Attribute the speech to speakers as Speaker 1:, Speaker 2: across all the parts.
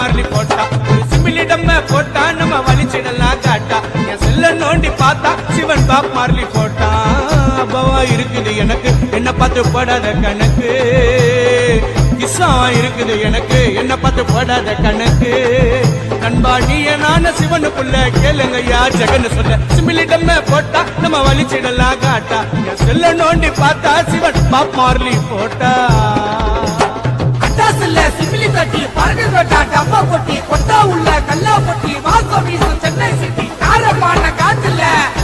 Speaker 1: Marley போட்டா ஒரு சிம்பிளிடம் போட்டா நம்ம வலிச்சிடலாம் காட்டா என் செல்ல நோண்டி பார்த்தா சிவன் பாப் மார்லி போட்டா அபவா இருக்குது எனக்கு என்ன பார்த்து போடாத கணக்கு கிஸ்ஸா இருக்குது எனக்கு என்ன பார்த்து போடாத கணக்கு நண்பா நீ நான சிவனுக்குள்ள கேளுங்கய்யா ஜெகன்னு சொல்ல சிம்பிளிடம் போட்டா நம்ம வலிச்சிடலாம் காட்டா என் செல்ல நோண்டி பார்த்தா சிவன் பாப் மார்லி போட்டா
Speaker 2: அட்டாசுல சிமிலி தட்டி பறகு தொட்டா டப்பா பொட்டி கொட்டா உள்ள கல்லா பொட்டி வாசம் வீசும் சென்னை சிட்டி காரப்பான காட்டுல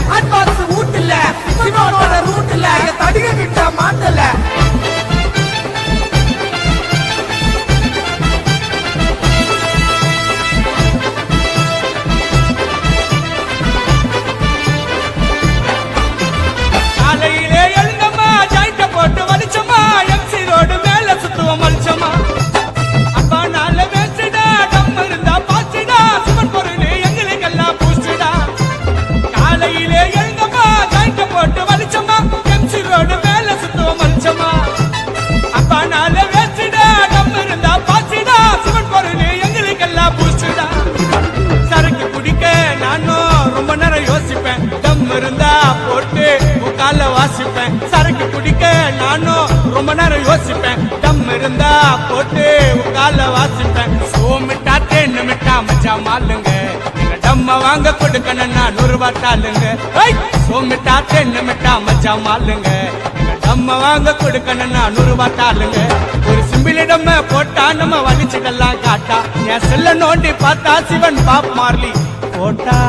Speaker 2: ஹாட் பாக்ஸ் ஊட்டுல சிவனோட ரூட்டுல தடிக கிட்ட மாட்டல
Speaker 1: காலையிலே எழுந்தம்மா ஜாயிட்ட போட்டு வலிச்சம்மா எம்சி ரோடு மேல சுத்துவோம் வலிச்சம்மா அப்பா நாள வேச்சுடா டம் இருந்தா பாச்சுடா சிவன் பொருளே எங்களுக்கெல்லாம் பூச்சுடா காலையிலே எழுந்தம்மா ஜாயிட்ட போட்டு வலிச்சம்மா எம்சி ரோடு மேல சுத்துவோம் வலிச்சம்மா அப்பா நாள வேச்சுடா டம் இருந்தா பாச்சுடா சிவன் பொருளே எங்களுக்கெல்லாம் பூச்சுடா சரக்கு குடிக்க நானும் ரொம்ப நேரம் யோசிப்பேன் டம் இருந்தா போட்டு கால வாசிப்பேன் சரக்கு குடிக்க நானும் ரொம்ப நேரம் யோசிப்பேன் டம் இருந்தா போட்டு கால வாசிப்பேன் சோமிட்டா தேன்னு மிட்டா மச்சா மாலுங்க எங்க டம்ம வாங்க கொடுக்கணும்னா 100 ரூபாய் தாளுங்க சோமிட்டா தேன்னு மிட்டா மச்சா மாலுங்க எங்க டம்ம வாங்க கொடுக்கணும்னா 100 ரூபாய் தாளுங்க ஒரு சிம்பிளிடம் போட்டா நம்ம வலிச்சுடலாம் காட்டா என் செல்ல நோண்டி பார்த்தா சிவன் பாப் மார்லி போட்டா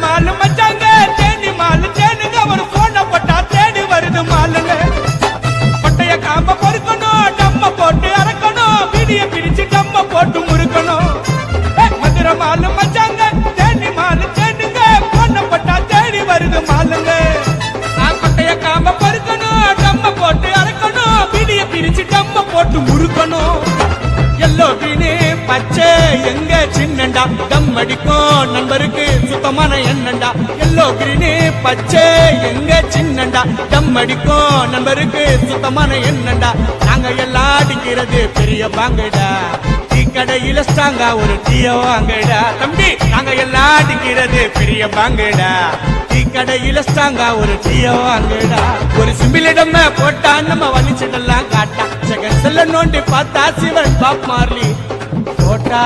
Speaker 1: மாலு மச்சாங்க தேனி மாலு தேனுங்க ஒரு போன போட்டா தேடி வருது மாலுங்க பட்டைய காம்ப பொறுக்கணும் டம்ம போட்டு அறக்கணும் பிடிய பிடிச்சு டம்ம போட்டு முறுக்கணும் மதுரை மாலு மச்சாங்க தேனி மாலு தேனுங்க போன போட்டா தேடி வருது மாலுங்க பட்டைய காம்ப பொறுக்கணும் டம்ம போட்டு அறக்கணும் பிடிய பிடிச்சு டம்ம போட்டு முறுக்கணும் எல்லோ கிரீனு பச்சை எங்க சின்னண்டா டம் அடிக்கும் நண்பருக்கு சுத்தமான எண்ணண்டா எல்லோ கிரீனு பச்சை எங்க சின்னண்டா டம் அடிக்கும் நண்பருக்கு சுத்தமான எண்ணண்டா நாங்க எல்லாம் அடிக்கிறது பெரிய பாங்கடா டீ கடையில ஸ்ட்ராங்கா ஒரு டீய வாங்கடா தம்பி நாங்க எல்லாம் அடிக்கிறது பெரிய பாங்கடா டீ கடையில ஸ்ட்ராங்கா ஒரு டீய வாங்கடா ஒரு சிம்பிளிடம் போட்டா நம்ம வலிச்சிடலாம் காட்டா செகண்ட் செல்ல நோண்டி பார்த்தா சிவன் பாப் மார்லி போட்டா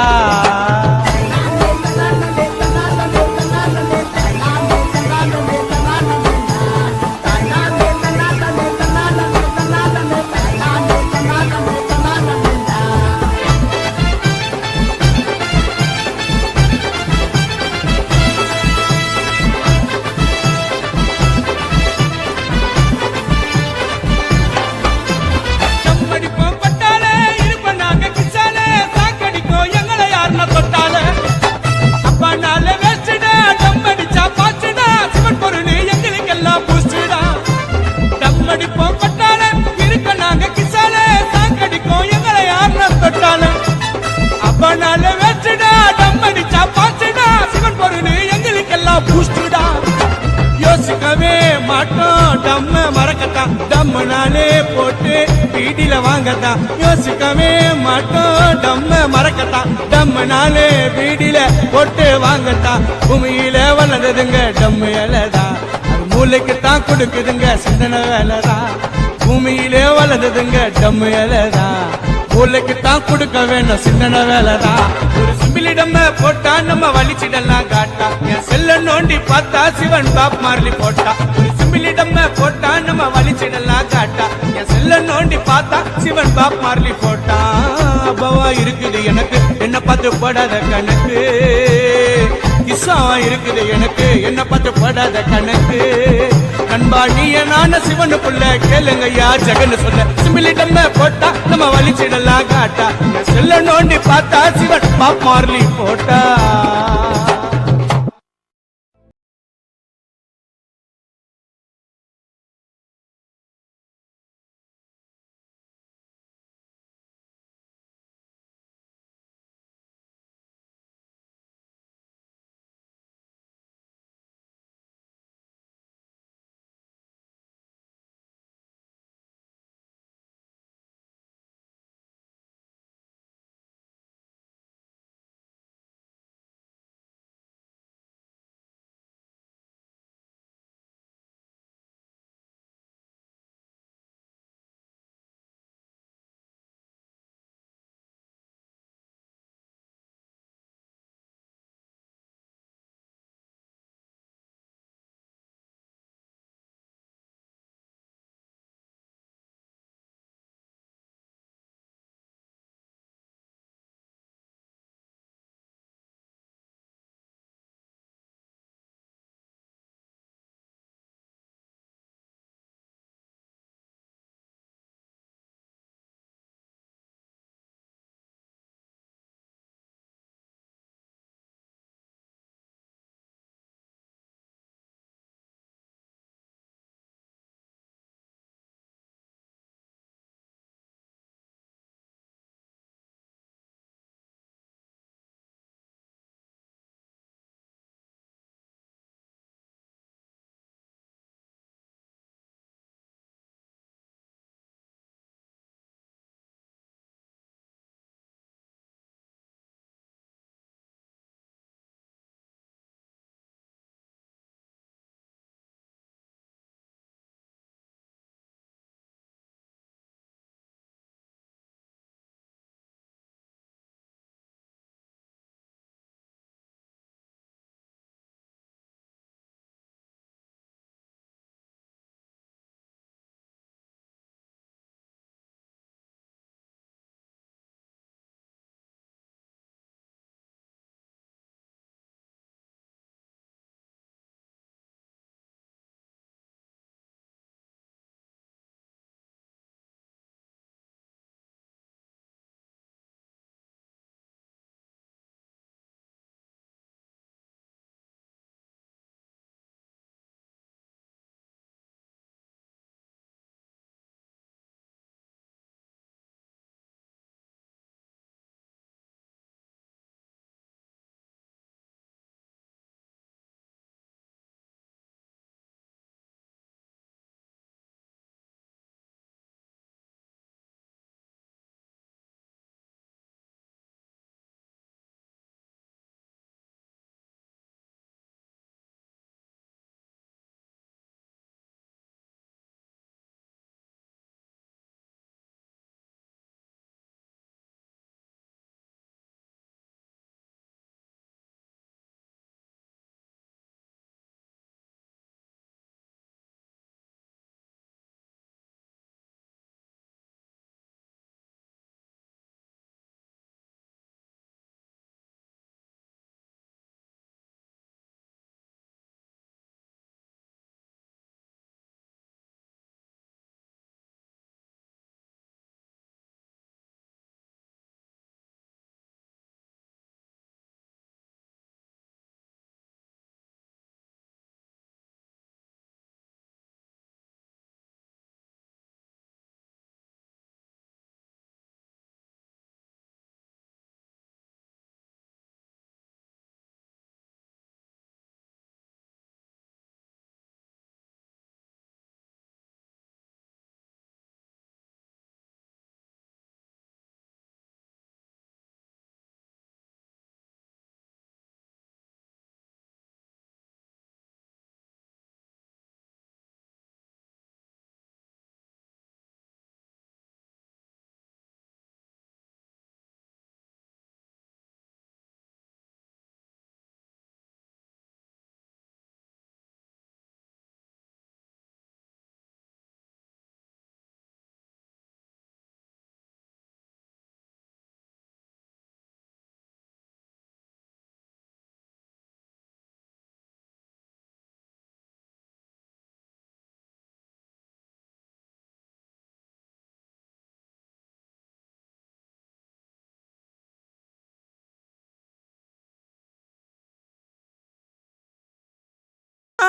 Speaker 1: யோசிக்கவே மாட்டோம் டம்ம மறக்கத்தான் டம்முனாலே போட்டு வீடில வாங்கத்தான் யோசிக்கவே மாட்டோம் டம்ம மறக்கத்தான் டம்முனாலே வீடில போட்டு வாங்கத்தான் பூமியில வளர்ந்ததுங்க டம்மு இலதான் மூளைக்குத்தான் கொடுக்குதுங்க சிந்தனை வேலைதான் பூமியிலே வளர்ந்ததுங்க டம்மு இலதான் மூளைக்குத்தான் கொடுக்க வேணும் சிந்தனை வேலைதான் ஒரு சிம்பிளிடம் போட்டா நம்ம வலிச்சிடலாம் காட்டா என் செல்ல நோண்டி பார்த்தா சிவன் பாப் மார்லி போட்டா ஒரு சிம்பிளிடம் போட்டா நம்ம வலிச்சிடலாம் காட்டா என் செல்ல நோண்டி பார்த்தா சிவன் பாப் மார்லி போட்டா அபவா இருக்குது எனக்கு என்ன பார்த்து போடாத கணக்கு கிஸ்ஸா இருக்குது எனக்கு என்ன பார்த்து போடாத கணக்கு நண்பா நீ நான சிவனுக்குள்ள கேளுங்கய்யா ஜெகன்னு சொல்ல சிம்பிளிடம் போட்டா நம்ம வலிச்சிடலாம் காட்டா செல்ல நோண்டி பார்த்தா சிவன் பாப் மார்லி போட்டா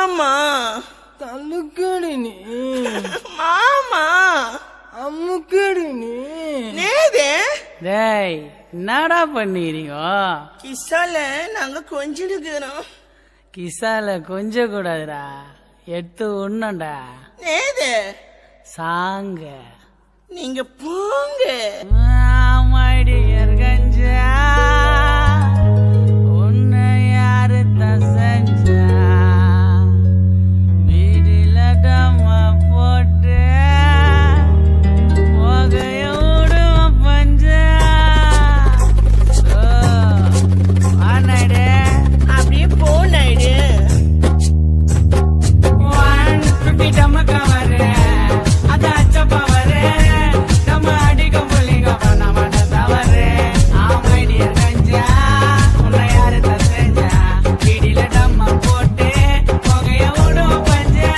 Speaker 3: மாமா
Speaker 2: தள்ளுக்கடி நீ
Speaker 3: மாமா
Speaker 2: அம்முக்கடி நீ
Speaker 3: நேதே
Speaker 4: டேய் என்னடா பண்ணிக்கிறீங்க?
Speaker 3: கிசால நாங்க கொஞ்சிடுக்கிறோம்.
Speaker 4: கிசால கொஞ்சம் கூடாதுடா, எடுத்து உண்ணண்டா.
Speaker 3: நேதே
Speaker 4: சாங்க
Speaker 3: நீங்க போங்க.
Speaker 4: மாடியர் கஞ்சா உன்னை யாரு தசஞ்சா வீடில டம்மா போட்டு போகைய விடுவோம் பஞ்சா. ஆனாடே
Speaker 3: அப்படியே போனாயிடு.
Speaker 4: 150 டம்மக்கா வரு அது அச்சப்பா வரு நம்ம அடிக்கும் புள்ளிங்க பண்ண மாட்டேன் தவறு. ஆமைடியர் கஞ்சா உன்னை யாரு தசஞ்சா வீடில டம்மா போட்டு போகைய விடுவோம் பஞ்சா.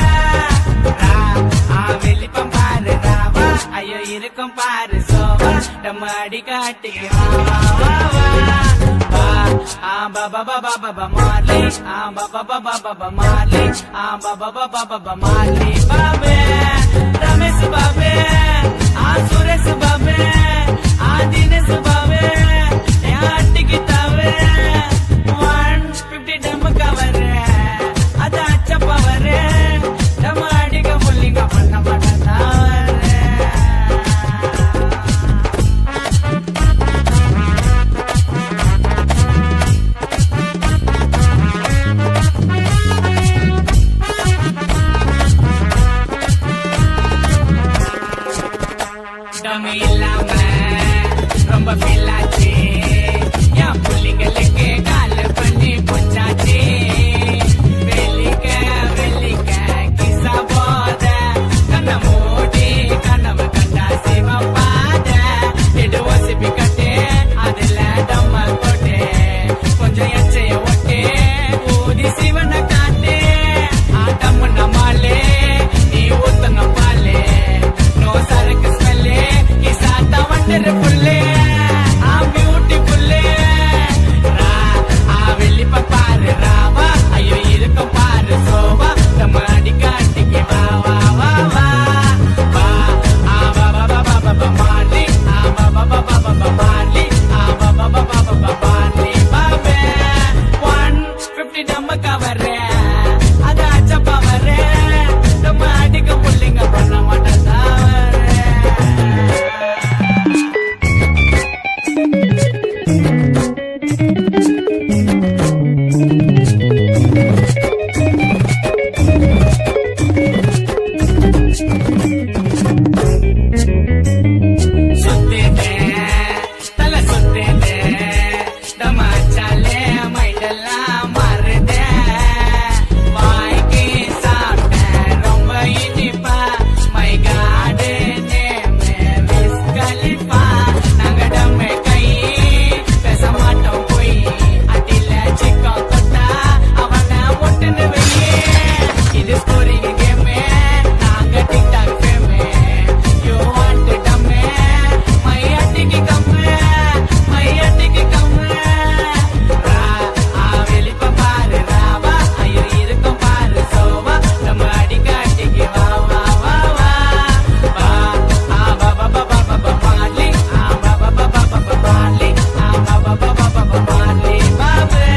Speaker 4: வெளிப்பம் பாரு ராவா ஐயோ இருக்கும் பாரு சோவா நம்ம அடி காட்டிக்கு வா வா வா வா. Baba baba baba Marley, baba baba baba Marley, baba baba baba Marley, babe, Ramesh babe, Suresh babe, Dinesh babe, Aunty kitave, 150 dam cover, ada acha power, dam adiga pullinga panna matata. இல்லாம ரொம்ப ஃபீலாச்சு என் புள்ளிங்களுக்கு கால் பண்ணி போச்சாச்சு. வெள்ளிக்க வெள்ளிக்க கிசா போத கண்ண மூடி கனவு கண்டா சிவ பாத இடு ஒசிப்பி கட்டு அதுல டம்ம போட்டு கொஞ்சம் எச்சைய ஒட்டு ஊதி சிவனை காட்டு ஆட்டம் நம்மாலே நீ ஊத்துன பாலே நோ சரக்கு ஸ்மெல்லே கிசாத்தா வண்டர் புல்லே ஆ பியூட்டிஃபுல்லே வெளிப்ப பாரு ராவா ஐயோ இருக்கும் பாரு சோவா நம்ம அடி காட்டிக்கு வா வா வா வா வா. பாபா பாபா பாபா மார்லி பாபா பாபா பாபா மார்லி பாபா பாபா பாபா மார்லி பாபே 150 நம்ம கவரே அது அச்சப்பா வரே நம்ம அடிக்க புள்ளிங்க பண்ண மாட்டேன் தவறு. சுத்தேனே தலை சுத்தேனே டமாச்சாலே மைண்டெல்லாம் மாறுதே. வாய்க்கு சாப்பிட்டேன் ரொம்ப இனிப்பா மை காடு நேமே மிஸ் கலிஃபா. நாங்க டம்மே கை பேச மாட்டோம் போய் அடில சிக்கம் தொட்டா அவனை ஒட்டுன்னு வெளியே. இது ஸ்கோரிங் கேமே நாங்க டிக்டாக் ஃபேமே யூ வாண்ட் டம்மே மை அட்டிக்கு கம்மே மை அட்டிக்கு கம்மே. வெளிப்ப பாரு ராவா ஐயோ இருக்கும் பாரு சோவா நம்ம அடி காட்டிக்கு வா வா வா வா வா. பாபா பாபா பாபா மார்லி பாபா பாபா பாபா மார்லி பாபா பாபா பாபா மார்லி பாபே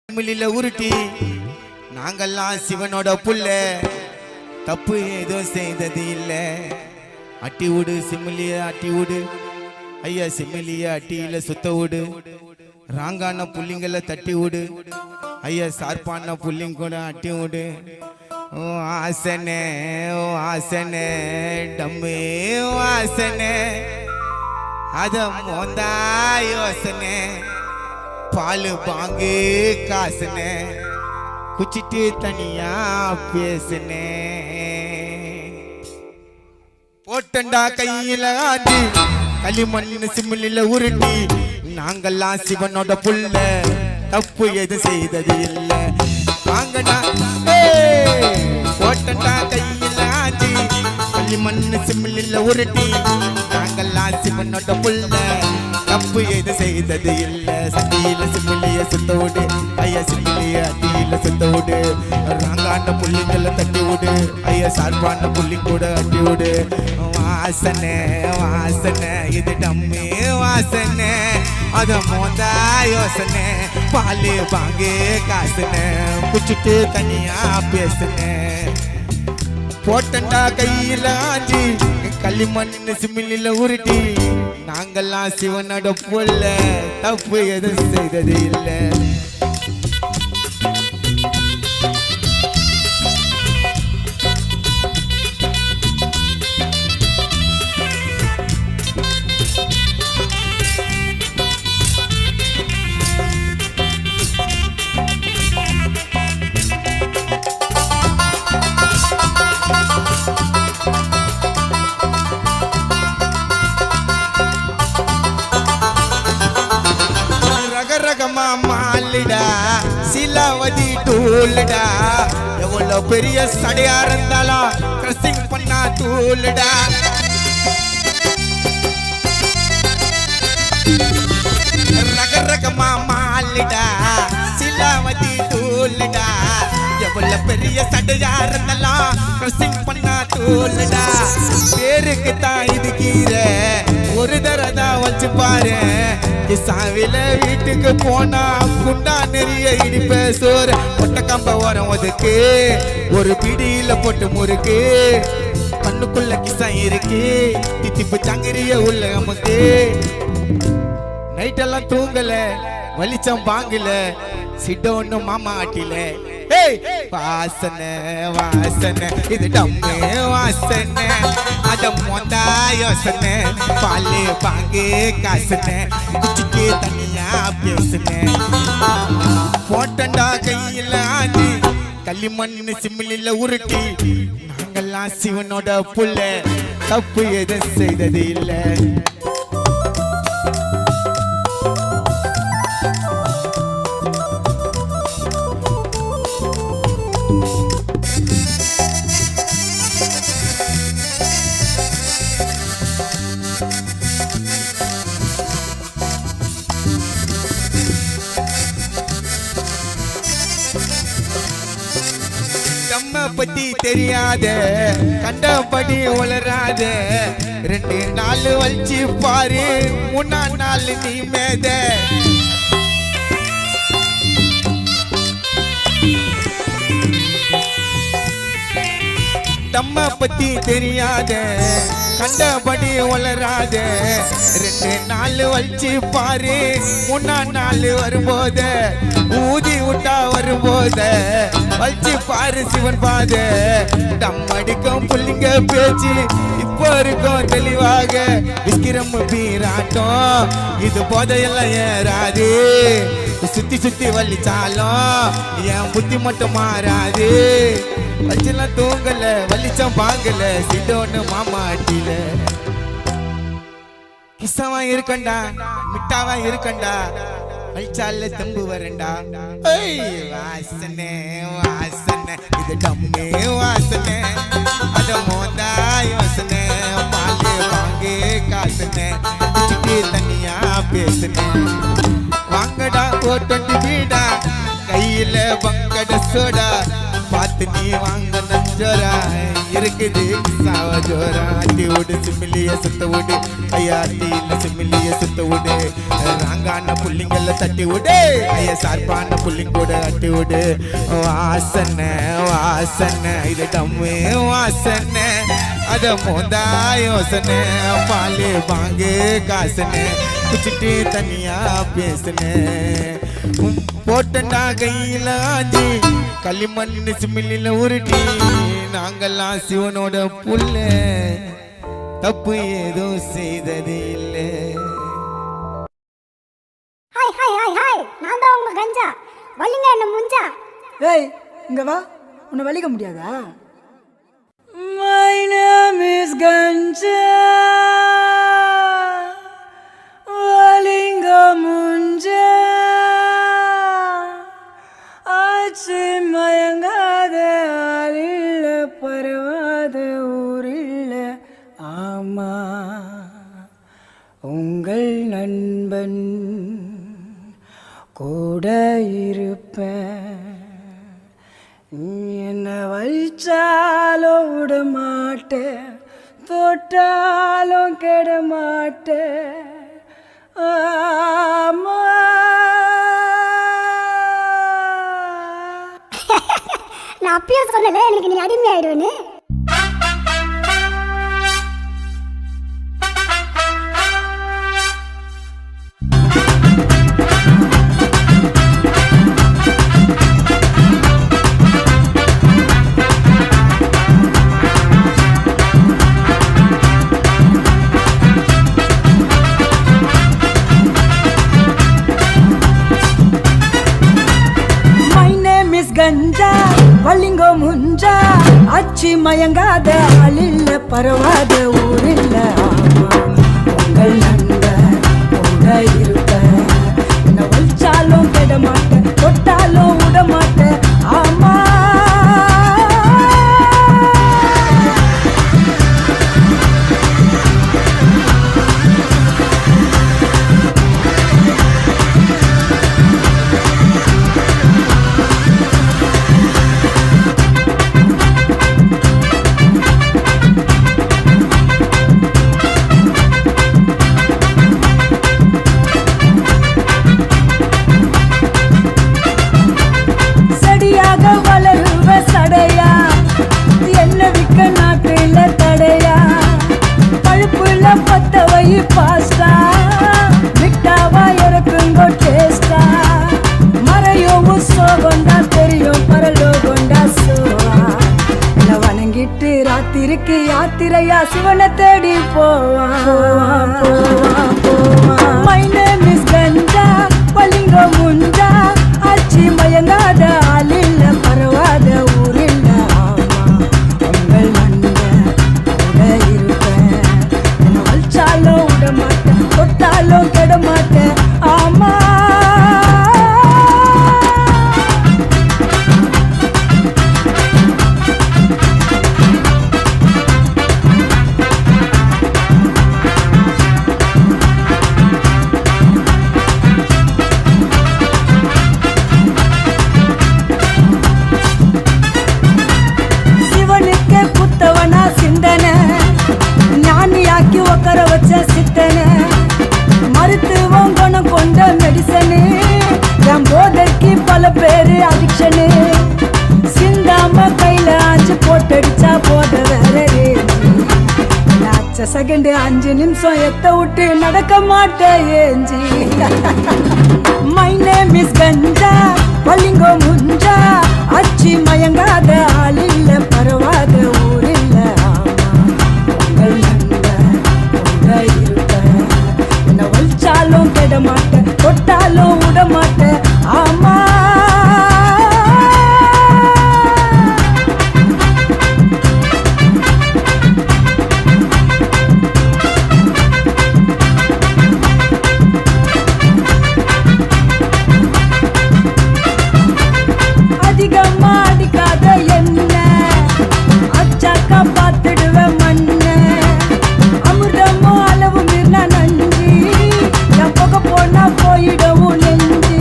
Speaker 5: சிமிலில உருட்டி நாங்கெல்லாம் சிவனோட புள்ள தப்பு ஏதோ செய்தது இல்ல அட்டி விடு சிமிலிய அட்டி விடு ஐயா சிமிலிய அட்டியில சுத்த விடு ராங்கான புள்ளிங்களை தட்டி விடு ஐயா சார்பான புள்ளிங்க கூட அட்டி விடு ஓ ஆசனே டம்மே ஆசனே அத மோந்தா யோசனை பாலு பாங்கு காசுனே குச்சிட்டு தனியா பேசுனே போட்டண்டா கையில ஆண்டி களிமண் சிமிலில உருட்டி நாங்கெல்லாம் சிவனோட புள்ள தப்பு எது செய்தது இல்ல வாங்கடா போட்டண்டா கையில ஆண்டி களிமண் சிமிலில உருட்டி நாங்கெல்லாம் சிவனோட புள்ள தப்பு எது செய்தது இல்ல சட்டியில சிமிலிய சுத்த விடு ஐயா சிமிலிய அட்டியில சுத்த விடு ராங்கான புள்ளிங்களை தட்டி விடு ஐயா சார்பான புள்ளி கூட அட்டி விடு வாசனை இது டம்மி வாசனை அத மோந்தா யோசனை பாலு பாங்கு காசுன குச்சிட்டு தனியா பேசுன போட்டண்டா கையில ஆஞ்சி களிமண் சிமிலில உருட்டி நாங்கெல்லாம் சிவனோட புள்ள தப்பு எதுவும் செய்தது இல்லை மாலிடா சிலாவதி டூல்டா எவ்வளவு பெரிய சடையா இருந்தாலும் கிரசிங் பண்ணா தூள்டா ரகரகமா மாலிடா சிலாவதி டூல்டா எவ்வளவு பெரிய சடையா இருந்தாலும் கிரசிங் பண்ணா தூள்டா பேருக்கு தான் இது கீரை ஒரு தரதா வச்சு பாரு சாவில வீட்டுக்கு போனா குண்டா நிறைய இடிப்ப சோறு பொட்ட கம்ப ஓரம் ஒதுக்கு ஒரு பிடியில போட்டு முறுக்கு கண்ணுக்குள்ள கிசா இருக்கு தித்திப்பு சங்கிரிய உள்ள நமக்கு நைட்டெல்லாம் தூங்கல வலிச்சம் வாங்கல சிட்டோன்னு மாமா ஆட்டில வாசனை இது டம்மு வாசனை அத மொந்தா யோசனை பாலு பாங்கு காசுன குச்சிக்கு தனியா பேசுன போட்டண்டா கையில ஆண்டி களிமண் சிமிலில உருட்டி நாங்கெல்லாம் சிவனோட புள்ள தப்பு எதுவும் செய்தது இல்லை பத்தி தெரியாத கண்டபடி உளராத 2 நாள் வலிச்சு பாரு 3 நாள் நீ மேத தம்ம பத்தி தெரியாத கண்டபடி உளராத 2 நாள் வலிச்சு பாரு 3 நாள் வரும்போத ஊதி விட்டா வரும்போத வலிச்சு பாரு சிவன் பாத டம் அடிக்கும் புள்ளிங்க பேச்சு இப்போ இருக்கும் தெளிவாக விஸ்கிரம் பீராட்டம் இது போதையெல்லாம் ஏறாது சுத்தி வலிச்சாலும் என் புத்தி மட்டும் மாறாது வலிச்செல்லாம் தூங்கல வலிச்சம் வாங்கல சிட்டோன்னு மாமா அட்டில கிசவா இருக்கண்டா மிட்டாவா இருக்கண்டா வலிச்சால தம்பு வரண்டா வாசனை இது டம்மே வாசனை அத மோந்தா யோசனை பாலு வாங்கு காசுன குச்சிட்டு தனியா பேசுன வாங்கடா 20 வீடா கையில பங்கட சோடா பார்த்து நீ வாங்க நஞ்சோரா இருக்குது சாவ ஜோரா அட்டி விடு சிமிலிய சுத்த விடு ஐயா அட்டியில சிமிலிய சுத்த விடு ராங்கான புள்ளிங்கள தட்டி விடு ஐயா சார்பான புள்ளிங்கூட அட்டி விடு வாசனை வாசனை இது டம்மு வாசனை அத மோந்தா யோசனை பாலு பாங்கு காசனை குச்சிட்டு தனியா பேசுனேன் போட்டண்டா கையில ஆதி களிமண் சிமிலில உருட்டி நாங்கெல்லாம் சிவனோட புள்ள தப்பு ஏதோ செய்தது இல்லை.
Speaker 6: ஹாய் ஹாய் ஹாய் ஹாய் நான் தான் உங்க கஞ்சா வலிங்க என்ன முஞ்சா.
Speaker 7: ஏய் இங்க வா, உன்னை வலிக்க முடியாதா? My name is Ganja வலிங்க முஞ்சா ஆச்சு மயங்காத ஆளில்ல பரவாத ஊரில்ல ஆமா உங்கள் நண்பன் கூட இருப்பேன். என்ன வலிச்சாலும் விட மாட்டேன், தொட்டாலும் கெட மாட்டேன். ஆமா
Speaker 6: நான் அப்பயே சொன்னல எனக்கு நீ அடிமை ஆயிடுவேன்னு.
Speaker 7: கஞ்சா வலிங்கோ முஞ்சா அச்சி மயங்காத ஆளில்ல பரவாத ஊரில்ல ஆமா உங்கள் நண்பன் கூட இருப்பேன். என்ன வலிச்சாலும் கெட மாட்டேன், தொட்டாலும் விட மாட்டேன். ஆமா ராத்திரிக்கு யாத்திரையா சிவனை தேடி போவான். My name is கஞ்சா வலிங்க முஞ்சா அச்சி மயங்காத ஆளில்ல பரவாத ஊரில்ல ஆமா உங்கள் நண்பன் கூட இருப்பேன். என்ன வலிச்சாலும் விட மாட்டேன், தொட்டாலும் கெட மாட்டேன். ஆமா மருத்துவம் குணம் கொண்ட மெடிசனு என் போதைக்கு பல பேரு அடிக்ஷனு. சிந்தாம கையில ஆஞ்சு போட்டடிச்சா போத வேற செகண்ட் 5 நிமிஷம் எத்த விட்டு நடக்க மாட்டேன் ஏஞ்சி. My name is கஞ்சா வலிங்கோ முஞ்சா அச்சி மயங்காத ஆளில்ல பரவாத ஊரில்ல ஆமா உங்கள் நண்பன் கூட இருப்பேன். என்ன வலிச்சாலும் கெட மாட்டேன், தொட்டாலும் விட மாட்டேன். ஆமா அதிகமா அடிக்காத என்ன அச்சாக்கா பார்த்துடுவேன் மண்ணு. அமிர்தமும் அளவு மீறினா நன்றி, என் புகை போனா போயிடவும் நெஞ்சு.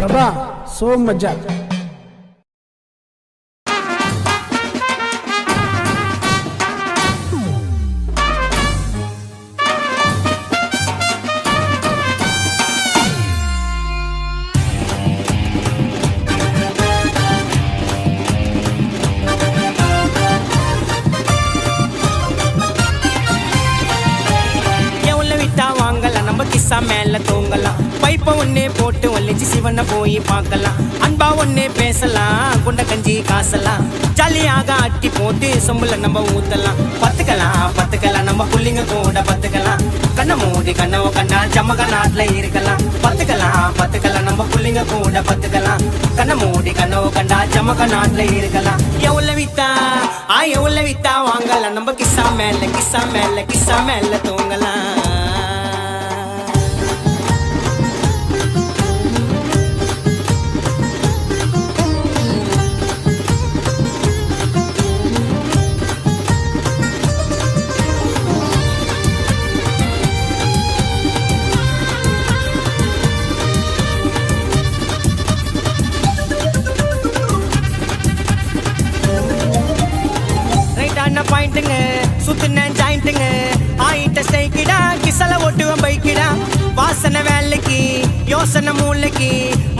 Speaker 8: बाबा सो मजा
Speaker 4: கிஸ்ஸா மேல தூங்கலாம் பைப்ப ஒன்னே போட்டு ஒல்லிச்சு சிவனை போய் பார்க்கலாம் அன்பா ஒன்னே பேசலாம் குண்ட கஞ்சி காசலாம் ஜாலியாக அட்டி போட்டு சொம்புல நம்ம ஊத்தலாம் பத்துக்கலாம் நம்ம புள்ளிங்க கூட பத்துக்கலாம் கண்ண மூடி கண்ணவ கண்ணா ஜமக நாட்டுல இருக்கலாம் பத்துக்கலாம் நம்ம புள்ளிங்க கூட பத்துக்கலாம் கண்ண மூடி கண்ணவ கண்டா ஜமக நாட்டுல இருக்கலாம் எவ்வளவு வித்தா வாங்கலாம் நம்ம கிஸ்ஸா மேல தூங்கலாம் பாயிண்ட்டுங்க சுத்துன ஜாயிண்ட்டுங்க ஆயிட்ட ஸ்டைக்கிடா கிசல ஓட்டுவேன் பைக்கிடா வாசனை வேலைக்கு யோசனை மூளைக்கு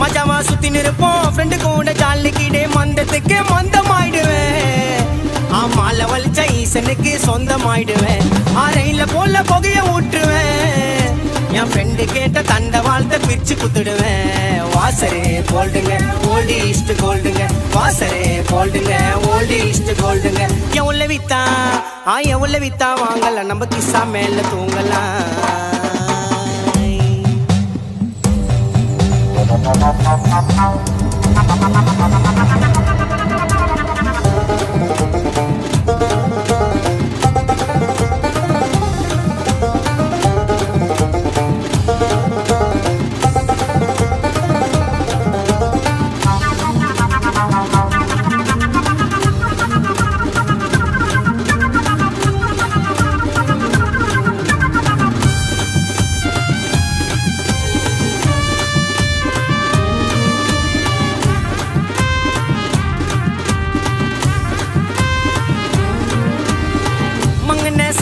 Speaker 4: மஜாவா சுத்தி நிற்போம் ஃப்ரெண்டு கூட ஜாலிக்கிடே மந்தத்துக்கு மந்தமாயிடுவேன் ஆமால வலிச்ச ஈசனுக்கு சொந்தமாயிடுவேன் ஆரையில போல புகைய ஊற்றுவேன் என் ஃப்ரெண்டு கேட்ட தண்ட வாழ்த்த பிரிச்சு குத்துடுவேன் வாசரே கோல்டுங்க ஓல்டு ஈஸ்ட் கோல்டுங்க வாசரே கோல்டுங்க ஓல்டு ஈஸ்ட் கோல்டுங்க எவ்வளவு வித்தா வாங்கலாம் நம்ம கிஸ்ஸா மேல தூங்கலாம்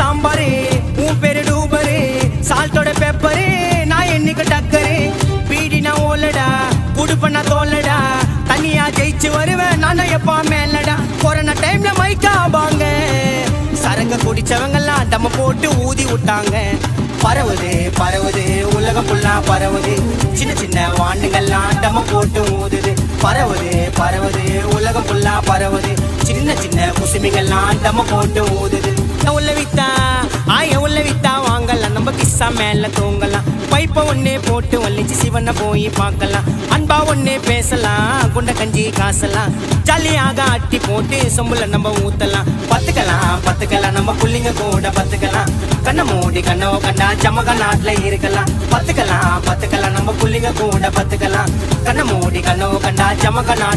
Speaker 4: சாம்பாரு உன் பேரு டூபரு சால்ட்டோட பெப்பரு நான் என்னைக்கு டக்கரு பீடினா ஓலடா குடுப்பண்ணா தோலடா தனியா ஜெயிச்சு வருவேன் நானும் எப்பா மேலடா கொரோனா டைம்ல மைக்காபாங்க சரங்க குடிச்சவங்கெல்லாம் தம்ம போட்டு ஊதி விட்டாங்க பரவுது உலகம் ஃபுல்லா பரவுது சின்ன வாண்டுங்கெல்லாம் தம்ம போட்டு ஊதுது பரவுது உலகம் ஃபுல்லா பரவுது சின்ன குசுமிங்கெல்லாம் தம்ம போட்டு ஊதுது எவ்வளவு வித்தா வாங்கலாம் நம்ம கிஸ்ஸா மேல தூங்கலாம் பைப்ப ஒன்னே போட்டு ஒல்லிச்சு சிவனை போய் பார்க்கலாம் அன்பா ஒன்னே பேசலாம் குண்ட கஞ்சி காசலாம் ஜாலியாக அட்டி போட்டு சொம்புல நம்ம ஊத்தலாம் பத்துக்கலாம் நம்ம புள்ளிங்க கூட பத்துக்கலாம் கண்ண மூடி கண்ணவ கண்டா ஜமக நாட்டுல இருக்கலாம் பத்துக்கலாம் நம்ம புள்ளிங்க கூட பத்துக்கலாம் கண்ண மூடி கண்ணவ கண்டா ஜமக நாட்டுல